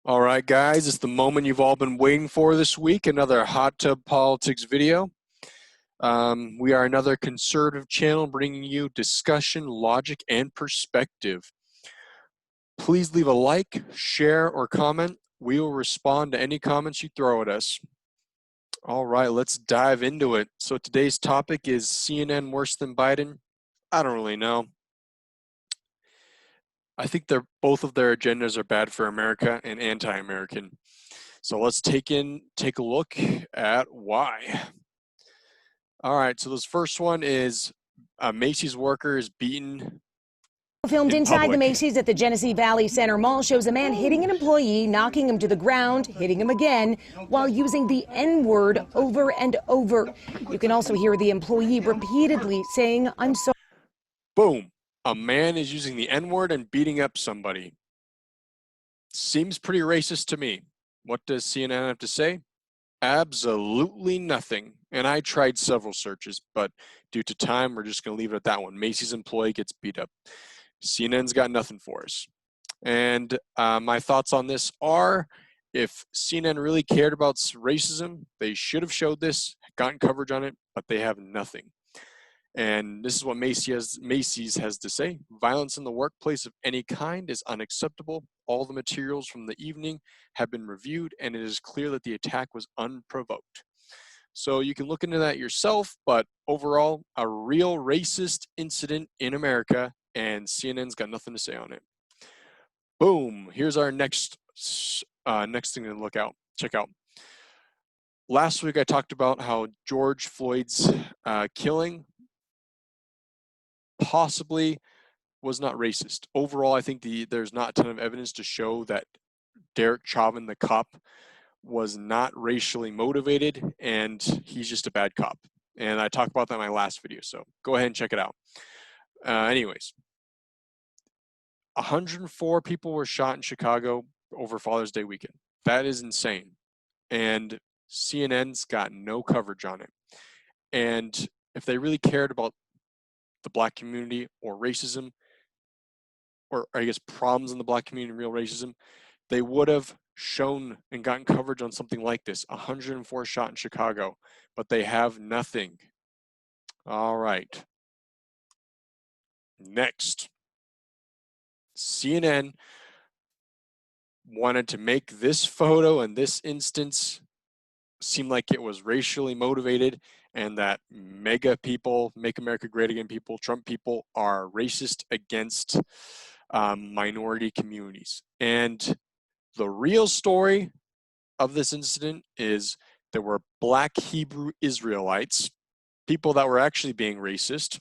All right, guys, it's the moment you've all been waiting for this week, another Hot Tub Politics video. We are another conservative channel bringing you discussion, logic, and perspective. Please leave a like, share, or comment. We will respond to any comments you throw at us. All right, let's dive into it. So today's topic is CNN worse than Biden? I don't really know. I think both of their agendas are bad for America and anti-American. So let's take a look at why. All right, so this first one is Macy's workers beaten Filmed in inside the public. Macy's at the Genesee Valley Center Mall shows a man hitting an employee, knocking him to the ground, hitting him again, while using the N-word over and over. You can also hear the employee repeatedly saying, "I'm sorry." Boom. A man is using the N-word and beating up somebody. Seems pretty racist to me. What does CNN have to say? Absolutely nothing. And I tried several searches, but due to time, we're just going to leave it at that one. Macy's employee gets beat up. CNN's got nothing for us. And my thoughts on this are, if CNN really cared about racism, they should have showed this, gotten coverage on it, but they have nothing. And this is what Macy's has to say. Violence in the workplace of any kind is unacceptable. All the materials from the evening have been reviewed, and it is clear that the attack was unprovoked. So you can look into that yourself, but overall, a real racist incident in America, and CNN's got nothing to say on it. Boom, here's our next thing to check out. Last week I talked about how George Floyd's killing possibly was not racist. Overall, I think there's not a ton of evidence to show that Derek Chauvin, the cop, was not racially motivated, and he's just a bad cop. And I talked about that in my last video, so go ahead and check it out. Anyways, 104 people were shot in Chicago over Father's Day weekend. That is insane. And CNN's got no coverage on it. And if they really cared about the black community or racism, or I guess problems in the black community and real racism, they would have shown and gotten coverage on something like this. 104 shot in Chicago, but they have nothing. All right. Next, CNN wanted to make this photo and this instance seem like it was racially motivated and that MAGA people, Make America Great Again people, Trump people, are racist against minority communities. And the real story of this incident is there were black Hebrew Israelites, people that were actually being racist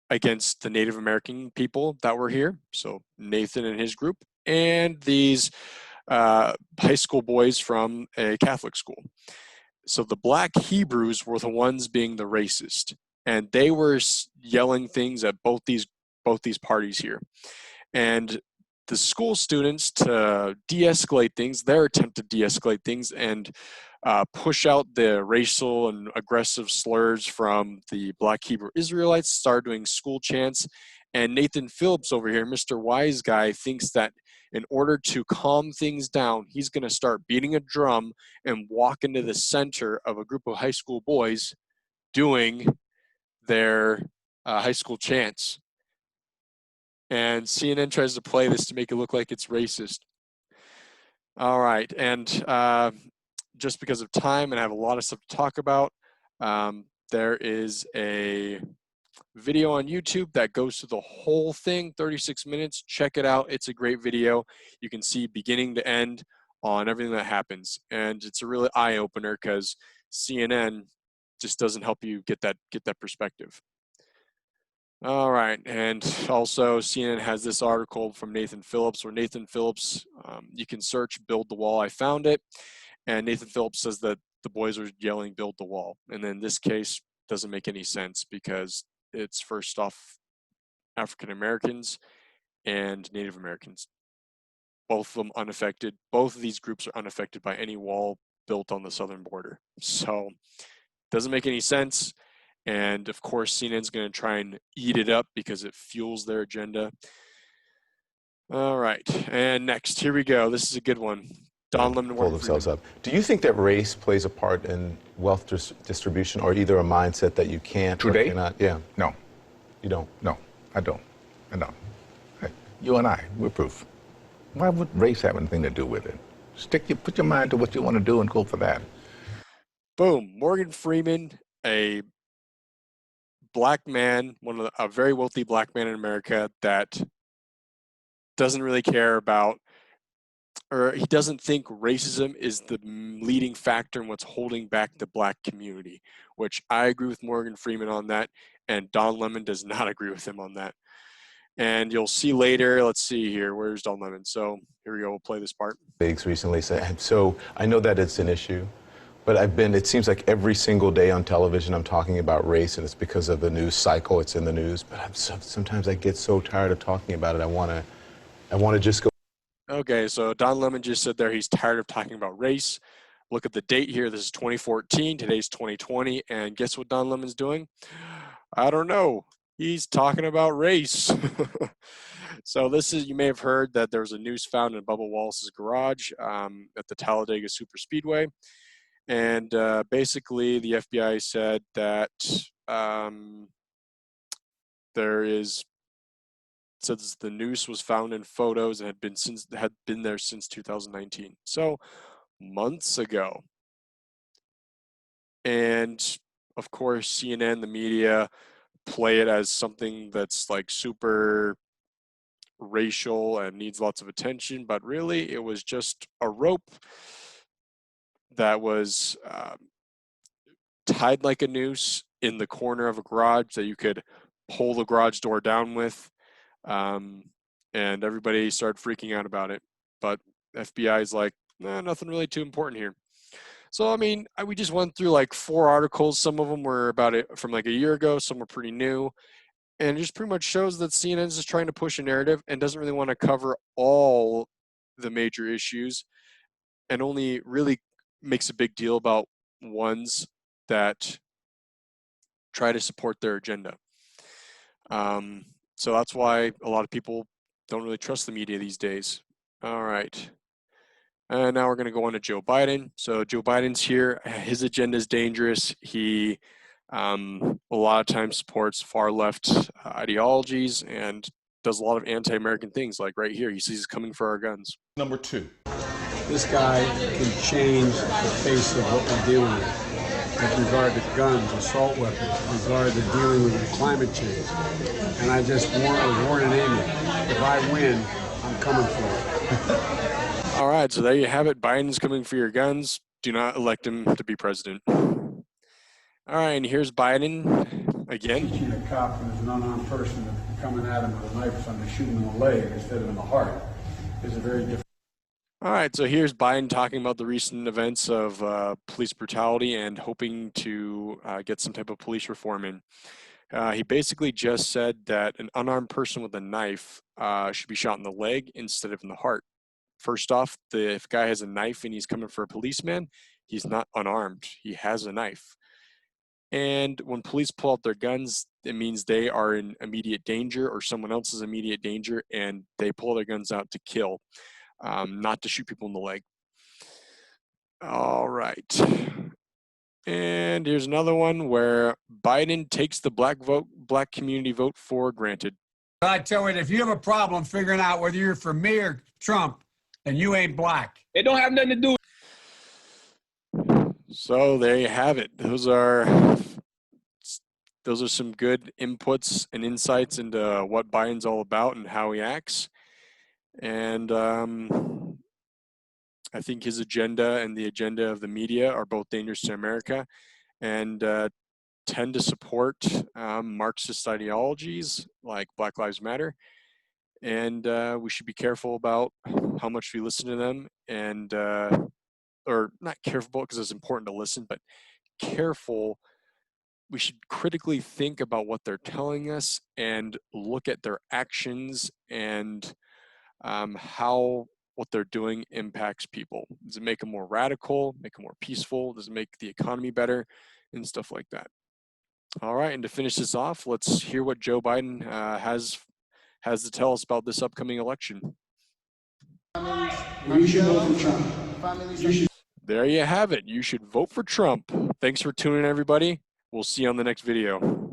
against the Native American people that were here. So Nathan and his group, and these high school boys from a Catholic school. So the black Hebrews were the ones being the racist, and they were yelling things at both these parties here. And the school students, to de-escalate things, their attempt to de-escalate things and push out the racial and aggressive slurs from the black Hebrew Israelites, started doing school chants. And Nathan Phillips over here, Mr. Wise Guy, thinks that in order to calm things down, he's going to start beating a drum and walk into the center of a group of high school boys doing their high school chants. And CNN tries to play this to make it look like it's racist. All right, and just because of time and I have a lot of stuff to talk about, there is a video on YouTube that goes through the whole thing, 36 minutes. Check it out. It's a great video. You can see beginning to end on everything that happens, and it's a really eye-opener because CNN just doesn't help you get that perspective. All right, and also CNN has this article from Nathan Phillips, where Nathan Phillips, you can search "Build the Wall." I found it, and Nathan Phillips says that the boys are yelling "Build the Wall," and in this case, doesn't make any sense because it's first off African Americans and Native Americans, both of them unaffected. Both of these groups are unaffected by any wall built on the southern border, so doesn't make any sense. And of course, CNN's going to try and eat it up because it fuels their agenda. All right, and next, here we go. This is a good one. Don Lemon, Pull Morgan themselves Freeman. up. Do you think that race plays a part in wealth distribution, or either a mindset that you can't or Today? cannot? Yeah, No, you don't. no, I don't. I don't. Hey, you and I, we're proof. Why would race have anything to do with it? Put your mind to what you want to do and go for that. Boom, Morgan Freeman, a black man, a very wealthy black man in America that doesn't really care about, or he doesn't think racism is the leading factor in what's holding back the black community, which I agree with Morgan Freeman on that, and Don Lemon does not agree with him on that. And you'll see later, let's see here, where's Don Lemon? So here we go, we'll play this part. Biggs recently said, so I know that it's an issue, but it seems like every single day on television I'm talking about race, and it's because of the news cycle, it's in the news, but sometimes I get so tired of talking about it, I want to just go. Okay, so Don Lemon just said there he's tired of talking about race. Look at the date here. This is 2014. Today's 2020. And guess what Don Lemon's doing? I don't know. He's talking about race. So this is, you may have heard that there was a noose found in Bubba Wallace's garage at the Talladega Super Speedway. And basically the FBI said that says the noose was found in photos and had been there since 2019. So months ago. And of course, CNN, the media, play it as something that's like super racial and needs lots of attention, but really it was just a rope that was tied like a noose in the corner of a garage that you could pull the garage door down with. And everybody started freaking out about it. But FBI is like, nah, nothing really too important here. So, I mean, we just went through like 4 articles. Some of them were about it from like a year ago. Some were pretty new. And it just pretty much shows that CNN is just trying to push a narrative and doesn't really want to cover all the major issues and only really makes a big deal about ones that try to support their agenda. So that's why a lot of people don't really trust the media these days. All right. And now we're going to go on to Joe Biden. So Joe Biden's here. His agenda is dangerous. He a lot of times supports far left ideologies and does a lot of anti-American things. Like right here, he says he's coming for our guns. Number 2. This guy can change the face of what we're dealing with regard to guns, assault weapons, with regard to dealing with climate change. And I just warning Amy, if I win, I'm coming for it. All right, so there you have it. Biden's coming for your guns. Do not elect him to be president. All right, and here's Biden again. Teaching a cop who's an unarmed person coming at him with a knife or something, shoot him in the leg instead of in the heart is a very different. All right, so here's Biden talking about the recent events of police brutality and hoping to get some type of police reform in. He basically just said that an unarmed person with a knife should be shot in the leg instead of in the heart. First off, if a guy has a knife and he's coming for a policeman, he's not unarmed. He has a knife. And when police pull out their guns, it means they are in immediate danger or someone else is in immediate danger, and they pull their guns out to kill, not to shoot people in the leg. All right. And here's another one where Biden takes the black community vote for granted. I tell you, if you have a problem figuring out whether you're for me or Trump, and you ain't black. It don't have nothing to do. So there you have it. Those are some good inputs and insights into what Biden's all about and how he acts. And I think his agenda and the agenda of the media are both dangerous to America and tend to support Marxist ideologies like Black Lives Matter. And we should be careful about how much we listen to them, and or not careful because it's important to listen, but careful. We should critically think about what they're telling us and look at their actions and how what they're doing impacts people. Does it make them more radical, make them more peaceful? Does it make the economy better? And stuff like that. All right, and to finish this off, let's hear what Joe Biden has has to tell us about this upcoming election. You should vote for Trump. There you have it. You should vote for Trump. Thanks for tuning in, everybody. We'll see you on the next video.